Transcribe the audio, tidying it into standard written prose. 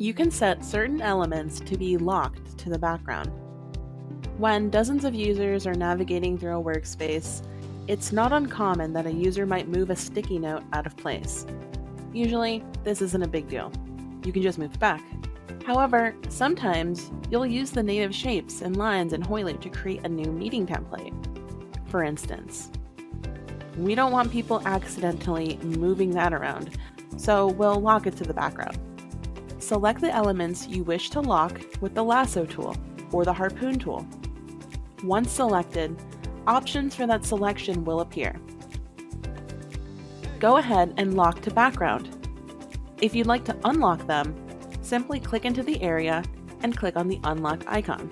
You can set certain elements to be locked to the background. When dozens of users are navigating through a workspace, it's not uncommon that a user might move a sticky note out of place. Usually, this isn't a big deal. You can just move it back. However, sometimes you'll use the native shapes and lines in Hoylu to create a new meeting template. For instance, we don't want people accidentally moving that around, so we'll lock it to the background. Select the elements you wish to lock with the lasso tool or the harpoon tool. Once selected, options for that selection will appear. Go ahead and lock to background. If you'd like to unlock them, simply click into the area and click on the unlock icon.